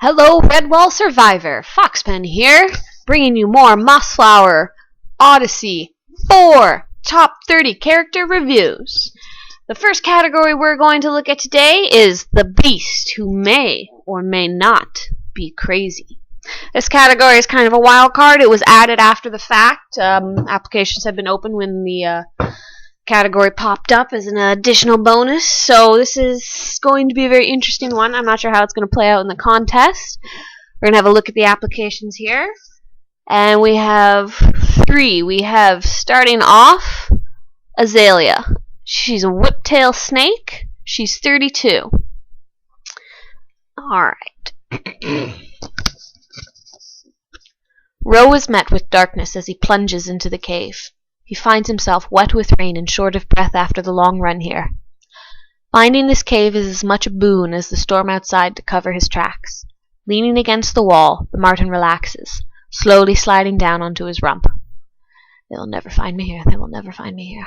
Hello, Redwall survivor. Foxpen here, bringing you more Mossflower Odyssey 4 top 30 character reviews. The first category we're going to look at today is the beast who may or may not be crazy. This category is kind of a wild card. It was added after the fact. Applications have been opened when the category popped up as an additional bonus, so this is going to be a very interesting one. I'm not sure how it's going to play out in the contest. We're going to have a look at the applications here, and we have three. We have, starting off, Azalea. She's a whiptail snake. She's 32. Alright. Ro is met with darkness as he plunges into the cave. He finds himself wet with rain and short of breath after the long run here. Finding this cave is as much a boon as the storm outside to cover his tracks. Leaning against the wall, the marten relaxes, slowly sliding down onto his rump. They will never find me here. They will never find me here.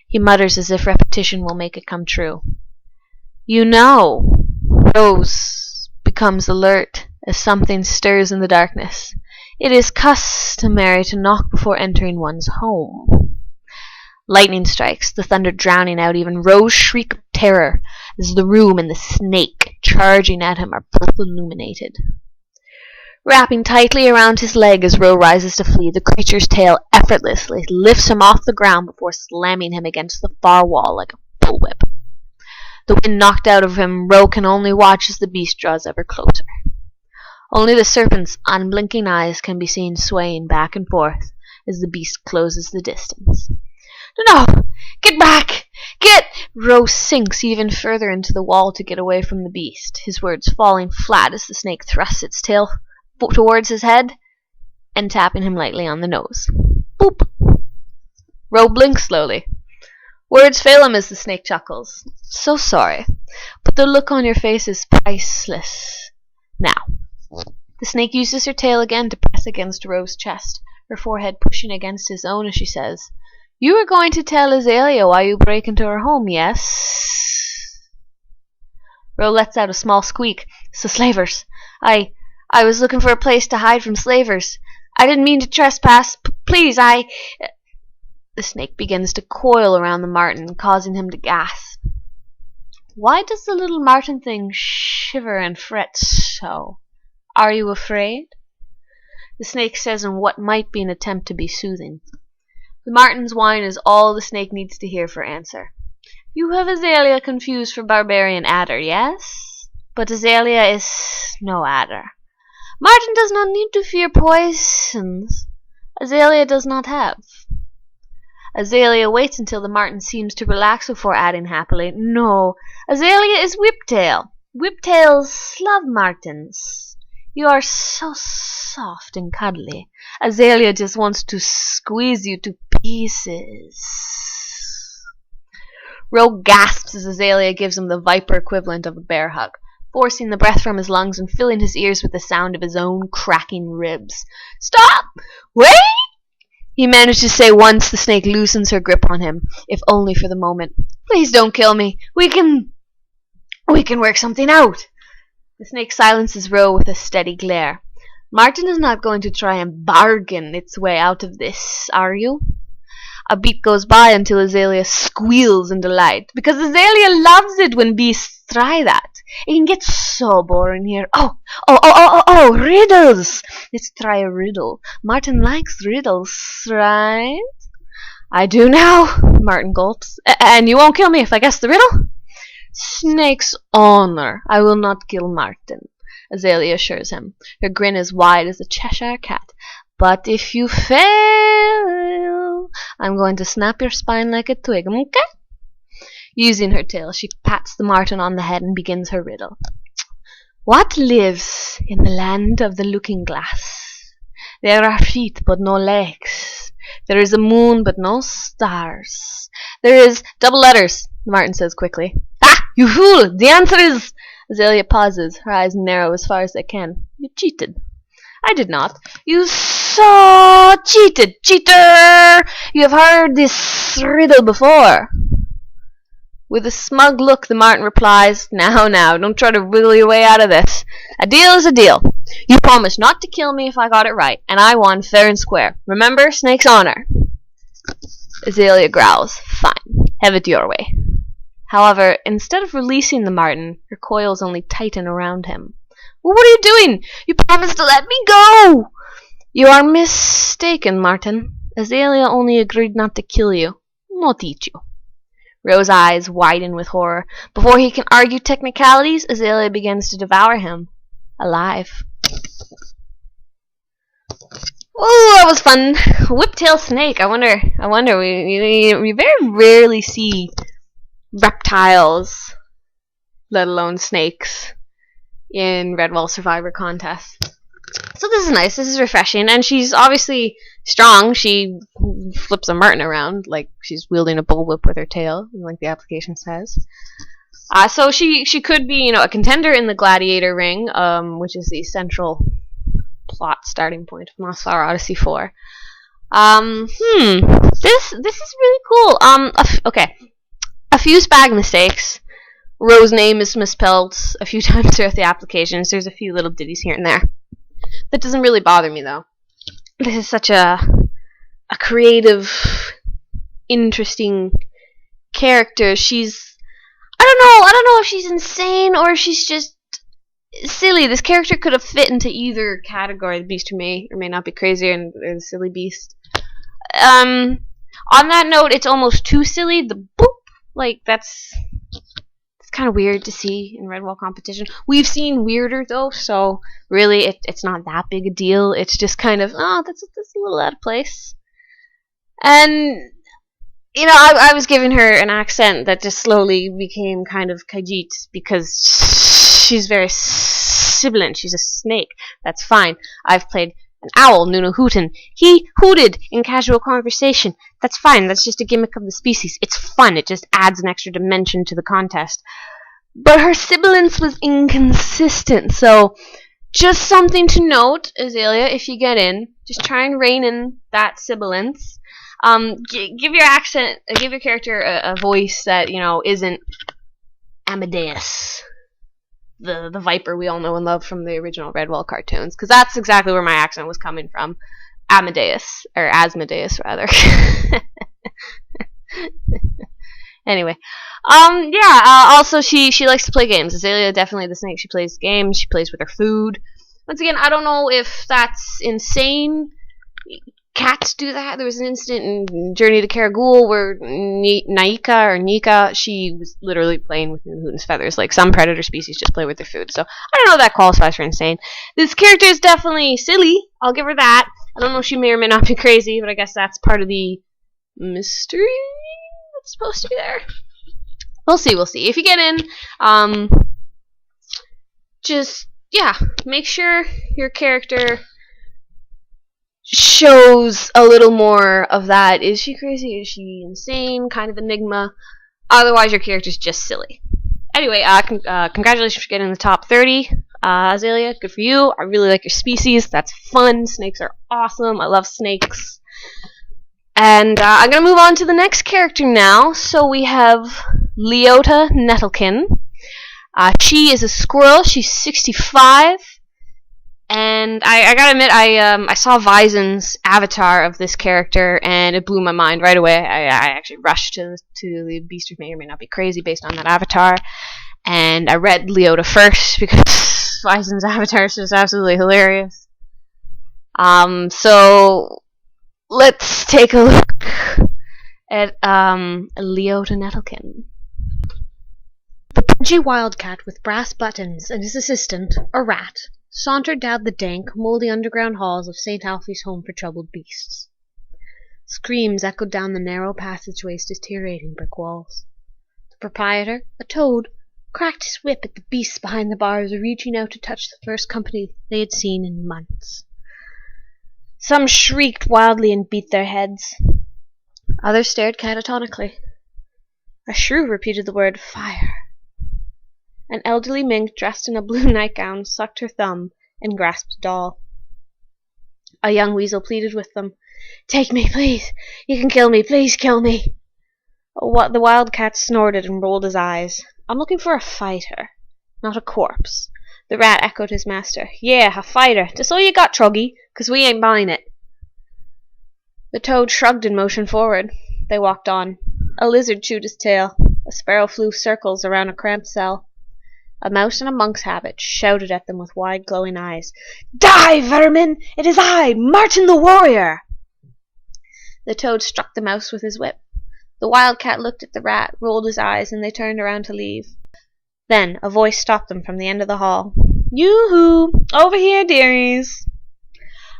He mutters as if repetition will make it come true. You know! Rose becomes alert as something stirs in the darkness. It is customary to knock before entering one's home. Lightning strikes, the thunder drowning out even Rose's shriek of terror as the room and the snake charging at him are both illuminated. Wrapping tightly around his leg as Ro rises to flee, the creature's tail effortlessly lifts him off the ground before slamming him against the far wall like a bullwhip. The wind knocked out of him, Ro can only watch as the beast draws ever closer. Only the serpent's unblinking eyes can be seen swaying back and forth as the beast closes the distance. No! Get back! Get! Ro sinks even further into the wall to get away from the beast, his words falling flat as the snake thrusts its tail towards his head and tapping him lightly on the nose. Boop! Ro blinks slowly. Words fail him as the snake chuckles. So sorry, but the look on your face is priceless. Now. The snake uses her tail again to press against Rose's chest, her forehead pushing against his own as she says, You were going to tell Azalea why you break into her home, yes? Ro lets out a small squeak. It's the slavers. I was looking for a place to hide from slavers. I didn't mean to trespass. Please, The snake begins to coil around the marten, causing him to gasp. Why does the little marten thing shiver and fret so? Are you afraid? The snake says in what might be an attempt to be soothing. The marten's whine is all the snake needs to hear for answer. You have Azalea confused for barbarian adder, yes? But Azalea is no adder. Marten does not need to fear poisons. Azalea does not have. Azalea waits until the marten seems to relax before adding happily, No, Azalea is Whiptail. Whiptails love martens. You are so soft and cuddly. Azalea just wants to squeeze you to pieces. Ro gasps as Azalea gives him the viper equivalent of a bear hug, forcing the breath from his lungs and filling his ears with the sound of his own cracking ribs. Stop! Wait! He managed to say once the snake loosens her grip on him, if only for the moment. Please don't kill me. We can work something out. The snake silences Ro with a steady glare. Marten is not going to try and bargain its way out of this, are you? A beat goes by until Azalea squeals in delight, because Azalea loves it when beasts try that. It can get so boring here. Oh, riddles! Let's try a riddle. Marten likes riddles, right? I do now, Marten gulps. And you won't kill me if I guess the riddle? Snake's honor. I will not kill Marten, Azalea assures him. Her grin is wide as a Cheshire cat. But if you fail, I'm going to snap your spine like a twig, okay? Using her tail, she pats the marten on the head and begins her riddle. What lives in the land of the looking glass? There are feet but no legs. There is a moon but no stars. There is double letters, the marten says quickly. Ah! You fool! The answer is... Azalea pauses, her eyes narrow as far as they can. You cheated. I did not. You so cheated! Cheater! You have heard this riddle before. With a smug look, the marten replies, Now, don't try to wiggle your way out of this. A deal is a deal. You promised not to kill me if I got it right, and I won fair and square. Remember, snake's honor. Azalea growls, Fine, have it your way. However, instead of releasing the marten, her coils only tighten around him. Well, what are you doing? You promised to let me go! You are mistaken, marten. Azalea only agreed not to kill you, not eat you. Ro's eyes widen with horror. Before he can argue technicalities, Azalea begins to devour him. Alive. Oh, that was fun. Whiptail snake. I wonder. We very rarely see reptiles, let alone snakes, in Redwall Survivor contests. So this is nice. This is refreshing, and she's obviously strong. She flips a marten around like she's wielding a bullwhip with her tail, like the application says. So she could be, a contender in the gladiator ring, which is the central plot starting point of Mossflower Odyssey 4. This is really cool. Okay, a few spag mistakes. Ro's name is misspelled a few times throughout the applications. There's a few little ditties here and there. That doesn't really bother me though. This is such a creative, interesting character. She's I don't know if she's insane or if she's just silly. This character could have fit into either category. The beast who may or may not be crazy or the silly beast. On that note, it's almost too silly. The boop, it's kind of weird to see in Redwall competition. We've seen weirder though, so really it's not that big a deal. It's just kind of, that's a little out of place. And I was giving her an accent that just slowly became kind of Khajiit because she's very sibilant. She's a snake. That's fine. I've played an owl, Noonahootin. He hooted in casual conversation. That's fine. That's just a gimmick of the species. It's fun. It just adds an extra dimension to the contest. But her sibilance was inconsistent, so just something to note, Azalea, if you get in, just try and rein in that sibilance. Give your character a voice that, isn't Amadeus, the viper we all know and love from the original Redwall cartoons, because that's exactly where my accent was coming from. Amadeus, or Asmodeus rather. Anyway, also she likes to play games. Azalea, definitely the snake. She plays games. She plays with her food. Once again, I don't know if that's insane. Cats do that. There was an incident in Journey to Carrigul where Nika, she was literally playing with Noonahootin's feathers. Like, some predator species just play with their food. So, I don't know if that qualifies for insane. This character is definitely silly. I'll give her that. I don't know if she may or may not be crazy, but I guess that's part of the mystery that's supposed to be there. We'll see. If you get in, make sure your character shows a little more of that. Is she crazy? Is she insane? Kind of enigma. Otherwise, your character's just silly. Anyway, congratulations for getting in the top 30. Azalea, good for you. I really like your species. That's fun. Snakes are awesome. I love snakes. And I'm going to move on to the next character now. So we have Leota Nettlekin. She is a squirrel. She's 65. And I gotta admit, I saw Vizon's avatar of this character, and it blew my mind right away. I actually rushed to the Beast who may or may not be crazy based on that avatar. And I read Leota first because Vizon's avatar is just absolutely hilarious. So let's take a look at Leota Nettlekin. The pudgy wildcat with brass buttons and his assistant, a rat, sauntered down the dank, mouldy underground halls of St. Alfie's home for troubled beasts. Screams echoed down the narrow passageways to deteriorating brick walls. The proprietor, a toad, cracked his whip at the beasts behind the bars, reaching out to touch the first company they had seen in months. Some shrieked wildly and beat their heads. Others stared catatonically. A shrew repeated the word fire. An elderly mink dressed in a blue nightgown sucked her thumb and grasped a doll. A young weasel pleaded with them. "Take me, please. You can kill me. Please kill me." What the wildcat snorted and rolled his eyes. I'm looking for a fighter, not a corpse. The rat echoed his master. Yeah, a fighter. That's all you got, Truggy, 'cause we ain't buying it. The toad shrugged and motioned forward. They walked on. A lizard chewed his tail. A sparrow flew circles around a cramped cell. A mouse in a monk's habit shouted at them with wide glowing eyes. Die, vermin! It is I, Martin the warrior! The toad struck the mouse with his whip. The wildcat looked at the rat, rolled his eyes, and they turned around to leave. Then a voice stopped them from the end of the hall. Yoo-hoo! Over here, dearies!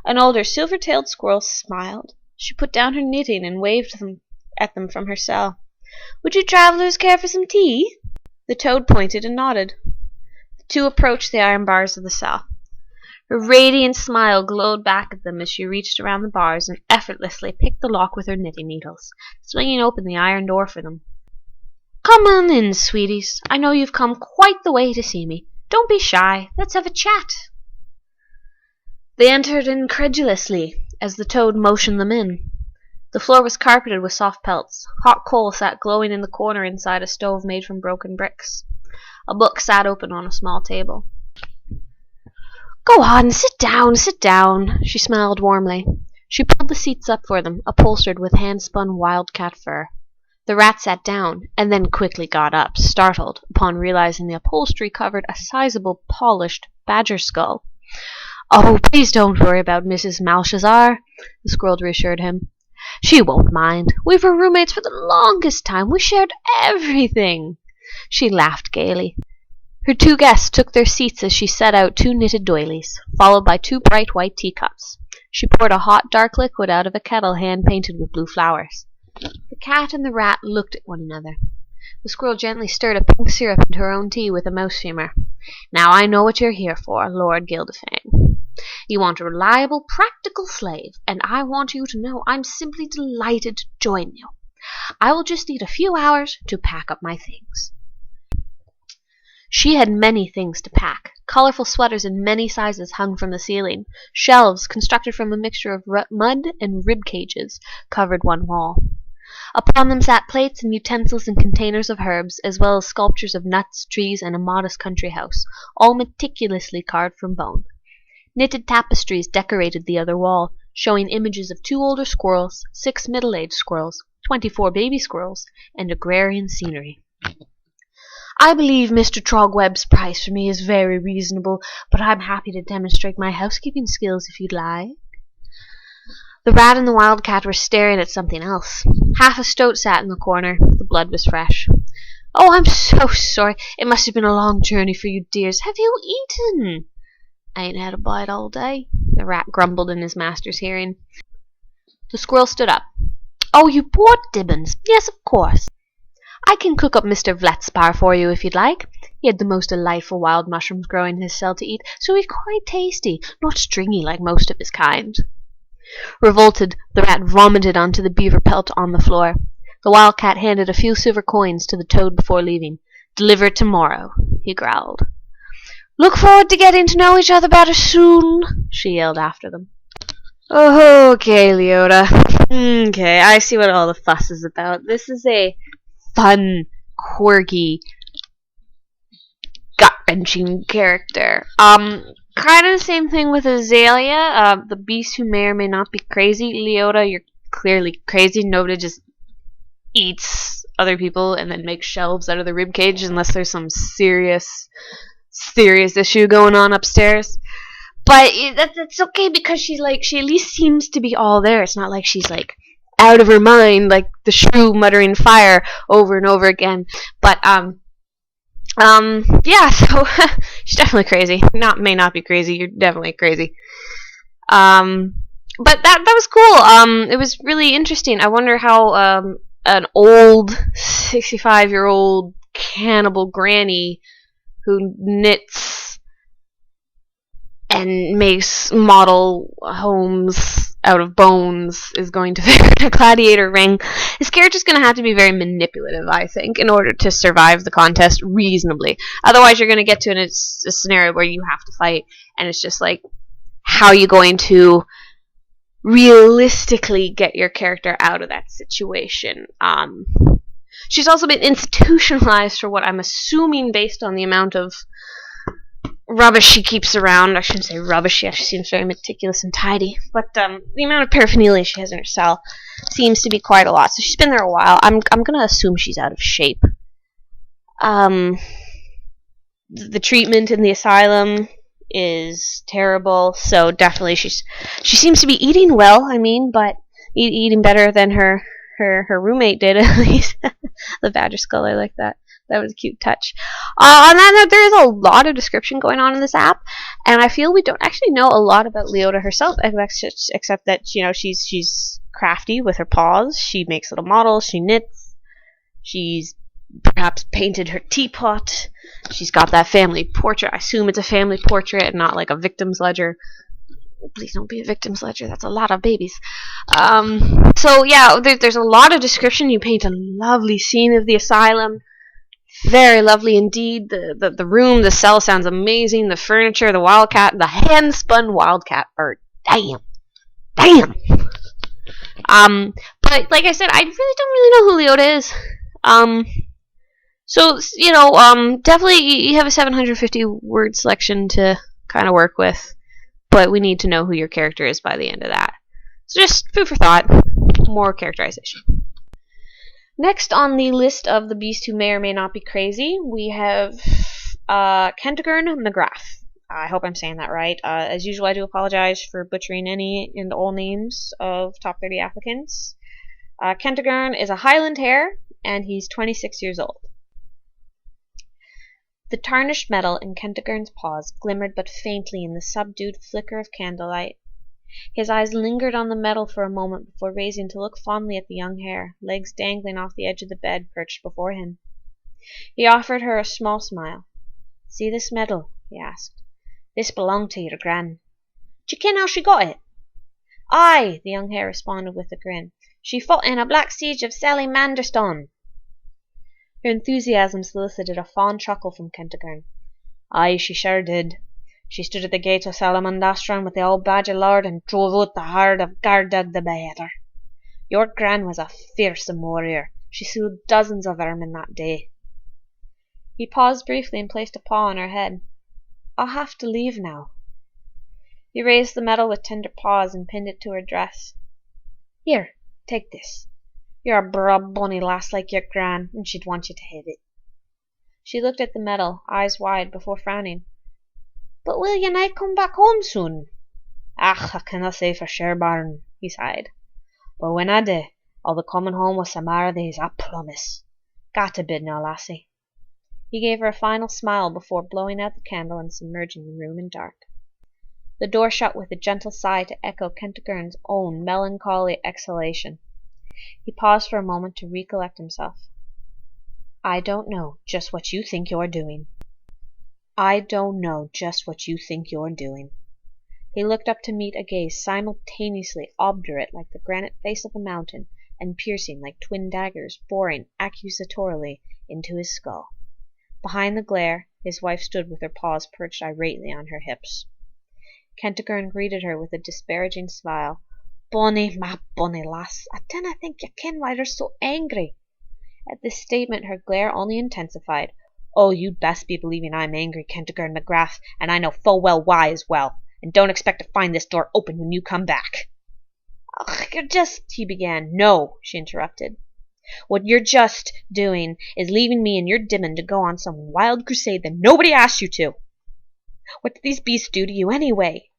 An older silver-tailed squirrel smiled. She put down her knitting and waved at them from her cell. Would you travelers care for some tea? The toad pointed and nodded. The two approached the iron bars of the cell. Her radiant smile glowed back at them as she reached around the bars and effortlessly picked the lock with her knitting needles, swinging open the iron door for them. Come on in, sweeties. I know you've come quite the way to see me. Don't be shy. Let's have a chat. They entered incredulously as the toad motioned them in. The floor was carpeted with soft pelts. Hot coal sat glowing in the corner inside a stove made from broken bricks. A book sat open on a small table. Go on, sit down, she smiled warmly. She pulled the seats up for them, upholstered with hand-spun wildcat fur. The rat sat down, and then quickly got up, startled, upon realizing the upholstery covered a sizable, polished badger skull. Oh, please don't worry about Mrs. Malchazar, the squirrel reassured him. She won't mind. We were roommates for the longest time. We shared everything. She laughed gaily. Her two guests took their seats as she set out two knitted doilies, followed by two bright white teacups. She poured a hot, dark liquid out of a kettle hand-painted with blue flowers. The cat and the rat looked at one another. The squirrel gently stirred a pink syrup into her own tea with a mouse femur. Now I know what you're here for, Lord Gildefang. You want a reliable, practical slave, and I want you to know I'm simply delighted to join you. I will just need a few hours to pack up my things. She had many things to pack. Colorful sweaters in many sizes hung from the ceiling. Shelves, constructed from a mixture of mud and rib cages, covered one wall. Upon them sat plates and utensils and containers of herbs, as well as sculptures of nuts, trees, and a modest country house, all meticulously carved from bone. Knitted tapestries decorated the other wall, showing images of 2 older squirrels, 6 middle-aged squirrels, 24 baby squirrels, and agrarian scenery. I believe Mr. Trogwebb's price for me is very reasonable, but I'm happy to demonstrate my housekeeping skills if you'd like. The rat and the wildcat were staring at something else. Half a stoat sat in the corner. The blood was fresh. Oh, I'm so sorry. It must have been a long journey for you dears. Have you eaten? I ain't had a bite all day, the rat grumbled in his master's hearing. The squirrel stood up. Oh, you poor Dibbons. Yes, of course. I can cook up Mr. Vletspar for you if you'd like. He had the most delightful wild mushrooms growing in his cell to eat, so he's quite tasty, not stringy like most of his kind. Revolted, the rat vomited onto the beaver pelt on the floor. The wildcat handed a few silver coins to the toad before leaving. Deliver it tomorrow, he growled. Look forward to getting to know each other better soon, she yelled after them. Oh, okay, Leota. Okay, I see what all the fuss is about. This is a fun, quirky, gut-wrenching character. Kind of the same thing with Azalea, the beast who may or may not be crazy. Leota, you're clearly crazy. Nobody just eats other people and then makes shelves out of the ribcage unless there's some serious issue going on upstairs. But that's okay because she at least seems to be all there. It's not like she's like out of her mind, like the shrew muttering fire over and over again. But yeah, so she's definitely crazy. May not be crazy, you're definitely crazy. But that was cool. It was really interesting. I wonder how an old 65-year-old cannibal granny who knits and makes model homes out of bones is going to figure out a gladiator ring. This character's going to have to be very manipulative, I think, in order to survive the contest reasonably. Otherwise, you're going to get to a scenario where you have to fight, and it's just like, how are you going to realistically get your character out of that situation? She's also been institutionalized for what I'm assuming, based on the amount of rubbish she keeps around. I shouldn't say rubbish, she actually seems very meticulous and tidy. But the amount of paraphernalia she has in her cell seems to be quite a lot. So she's been there a while. I'm going to assume she's out of shape. The treatment in the asylum is terrible, so definitely she seems to be eating well, but eating better than her roommate did, at least. The badger skull, I like that. That was a cute touch. And then there is a lot of description going on in this app, and I feel we don't actually know a lot about Leota herself, except that she's crafty with her paws. She makes little models. She knits. She's perhaps painted her teapot. She's got that family portrait. I assume it's a family portrait and not like a victim's ledger. Please don't be a victim's ledger. That's a lot of babies. So yeah, there's a lot of description. You paint a lovely scene of the asylum. Very lovely indeed. The room, the cell sounds amazing. The furniture, the wildcat, the hand-spun wildcat art. Damn. But like I said, I really don't know who Leota is. So, definitely you have a 750 word selection to kind of work with, but we need to know who your character is by the end of that. So just food for thought, more characterization. Next on the list of the beast who may or may not be crazy, we have Kentigern MacRaff. I hope I'm saying that right. As usual, I do apologize for butchering any and all names of top 30 applicants. Kentigern is a Highland hare, and he's 26 years old. The tarnished metal in Kentigern's paws glimmered but faintly in the subdued flicker of candlelight. His eyes lingered on the metal for a moment before raising to look fondly at the young hare, legs dangling off the edge of the bed perched before him. He offered her a small smile. "See this medal?" he asked. "This belonged to your gran. D'ye ken how she got it?" "Aye," the young hare responded with a grin. "She fought in a black siege of Sally Manderstone." Her enthusiasm solicited a fond chuckle from Kentigern. "Aye, she sure did. She stood at the gate of Salamandastron with the old badger lord and drove out the horde of Gardug the Beater. Your gran was a fearsome warrior. She slew dozens of vermin that day." He paused briefly and placed a paw on her head. "I'll have to leave now." He raised the medal with tender paws and pinned it to her dress. "Here, take this. You're a braw bonny lass like your gran, and she'd want you to have it." She looked at the medal, eyes wide, before frowning. "But will ye nae come back home soon?" "Ach, I canna say for sure, bairn," he sighed. "But when I do, I'll be comin' home with some mair of these, I promise. Got a bid now, lassie." He gave her a final smile before blowing out the candle and submerging the room in dark. The door shut with a gentle sigh to echo Kentigern's own melancholy exhalation. He paused for a moment to recollect himself. "I don't know just what you think you're doing." "I don't know just what you think you're doing." He looked up to meet a gaze simultaneously obdurate like the granite face of a mountain and piercing like twin daggers boring accusatorily into his skull. Behind the glare, his wife stood with her paws perched irately on her hips. Kentigern greeted her with a disparaging smile. "Bonny, my bonny lass, I dinna think ye ken why they're so angry." At this statement her glare only intensified. "Oh, you'd best be believing I'm angry, Kentigern MacRaff, and I know full well why as well, and don't expect to find this door open when you come back." "Ugh, you're just—" he began. "No," she interrupted. "What you're just doing is leaving me and your dimon to go on some wild crusade that nobody asked you to. What did these beasts do to you anyway?"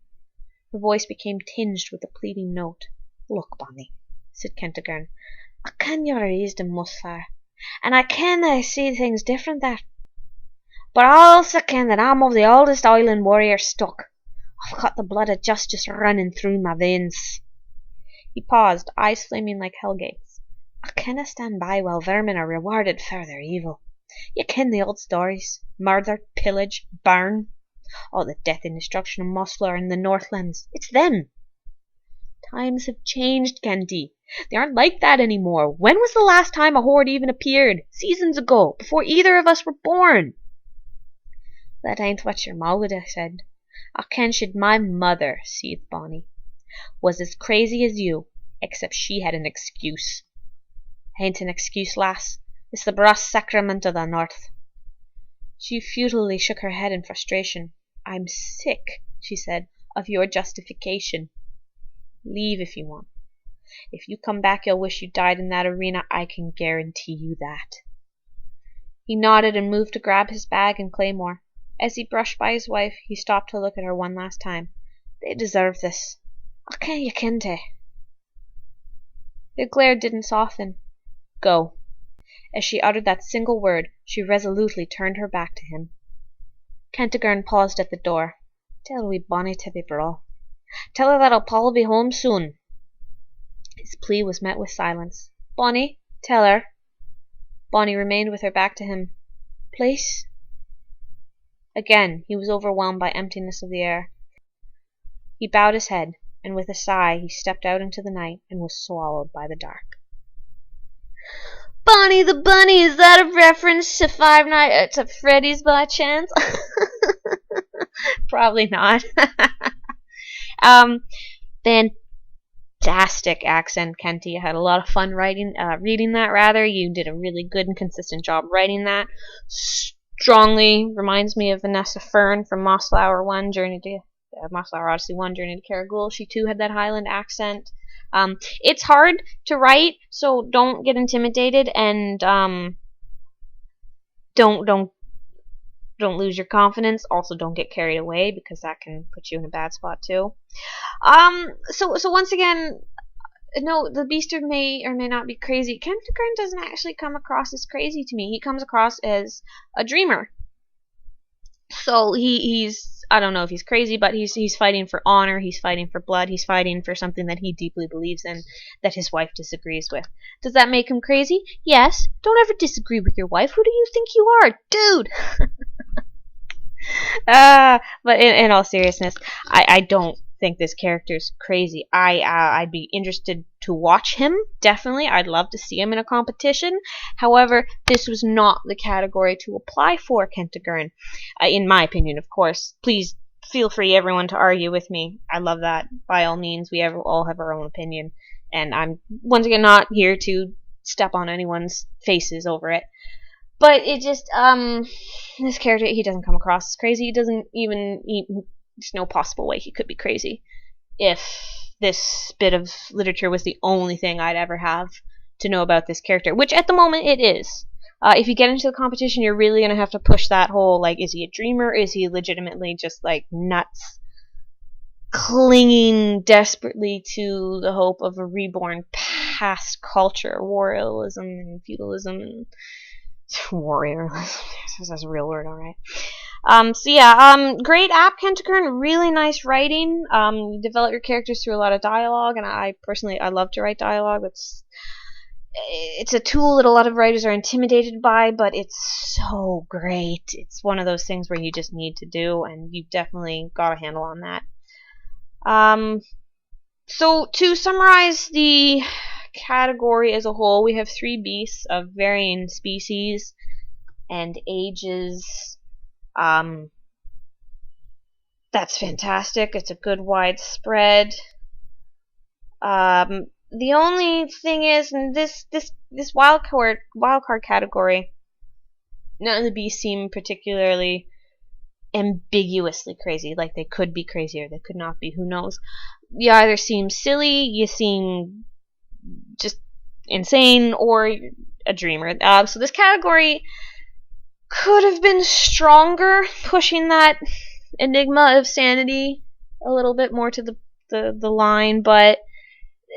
Her voice became tinged with a pleading note. "Look, Bonnie," said Kentigern, "I ken you're raised in Mossflower, and I ken I see things different there. But I also ken that I'm of the oldest island warrior stock. I've got the blood of justice running through my veins." He paused, eyes flaming like hellgates. "I canna stand by while vermin are rewarded for their evil. You ken the old stories. Murder, pillage, burn. All the death and destruction of Mossflower and the Northlands. It's them." "Times have changed, Kenty. They aren't like that anymore. When was the last time a horde even appeared? Seasons ago, before either of us were born." "That ain't what your ma would have said. I ken she'd my mother," seethed Bonnie, "was as crazy as you, except she had an excuse." "Ain't an excuse, lass. It's the brass sacrament of the North. She futilely shook her head in frustration. I'm sick, she said, of your justification. Leave if you want. If you come back, you'll wish you died in that arena. I can guarantee you that. He nodded and moved to grab his bag and claymore. As he brushed by his wife, he stopped to look at her one last time. They deserve this. I can't you kente. The glare didn't soften. Go. As she uttered that single word, she resolutely turned her back to him. Kentigern paused at the door. Tell wee Bonnie to be braw. Tell her that'll Paul be home soon. His plea was met with silence. Bonnie, tell her. Bonnie remained with her back to him. Place? Again he was overwhelmed by emptiness of the air. He bowed his head, and with a sigh he stepped out into the night and was swallowed by the dark. Bonnie the Bunny, is that a reference to Five Nights at Freddy's by chance? Probably not. Fantastic accent, Kenty. I had a lot of fun reading that. Rather, you did a really good and consistent job writing that. Strongly reminds me of Vanessa Fern from Mossflower Mossflower Odyssey 1, Journey to Carrigul. She too had that Highland accent. It's hard to write, so don't get intimidated and don't lose your confidence. Also, don't get carried away because that can put you in a bad spot too. So once again, no, the Beaster may or may not be crazy. Kentigern doesn't actually come across as crazy to me. He comes across as a dreamer. So he's I don't know if he's crazy, but he's fighting for honor, he's fighting for blood, he's fighting for something that he deeply believes in that his wife disagrees with. Does that make him crazy? Yes. Don't ever disagree with your wife. Who do you think you are, dude? But in all seriousness, I don't think this character's crazy. I'd be interested to watch him, definitely. I'd love to see him in a competition. However, this was not the category to apply for Kentigern, in my opinion, of course. Please feel free, everyone, to argue with me. I love that. By all means, we all have our own opinion, and I'm, once again, not here to step on anyone's faces over it. But it just, this character, he doesn't come across as crazy. He doesn't even, there's no possible way he could be crazy if this bit of literature was the only thing I'd ever have to know about this character, which at the moment it is. If you get into the competition, you're really going to have to push that whole, like, is he a dreamer? Is he legitimately just, like, nuts, clinging desperately to the hope of a reborn past culture, warrialism and feudalism and warriorlism. That's a real word, alright. Great app, Kentigern. Really nice writing. You develop your characters through a lot of dialogue, and I love to write dialogue. It's a tool that a lot of writers are intimidated by, but it's so great. It's one of those things where you just need to do, and you've definitely got a handle on that. So to summarize the category as a whole, we have 3 beasts of varying species and ages. That's fantastic. It's a good wide spread. The only thing is, in this wildcard category, none of the beasts seem particularly ambiguously crazy. Like, they could be crazy or they could not be. Who knows? You either seem silly, you seem just insane, or a dreamer. So this category could have been stronger, pushing that enigma of sanity a little bit more to the line, but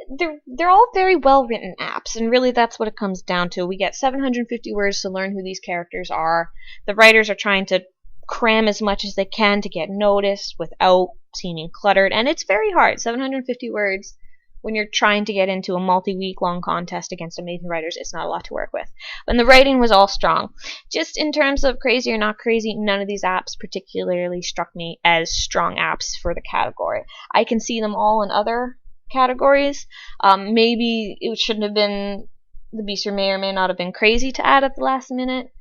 they're all very well written apps, and really that's what it comes down to. We get 750 words to learn who these characters are. The writers are trying to cram as much as they can to get noticed without seeming cluttered, and it's very hard. 750 words when you're trying to get into a multi-week long contest against amazing writers, it's not a lot to work with. And the writing was all strong. Just in terms of crazy or not crazy, none of these apps particularly struck me as strong apps for the category. I can see them all in other categories. Maybe it shouldn't have been, the beaster may or may not have been crazy to add at the last minute,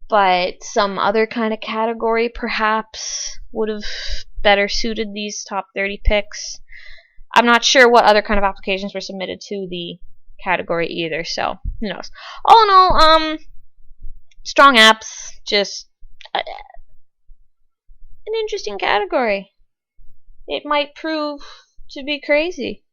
but some other kind of category perhaps would have better suited these top 30 picks. I'm not sure what other kind of applications were submitted to the category either, so who knows. All in all, Strong apps, just an interesting category. It might prove to be crazy.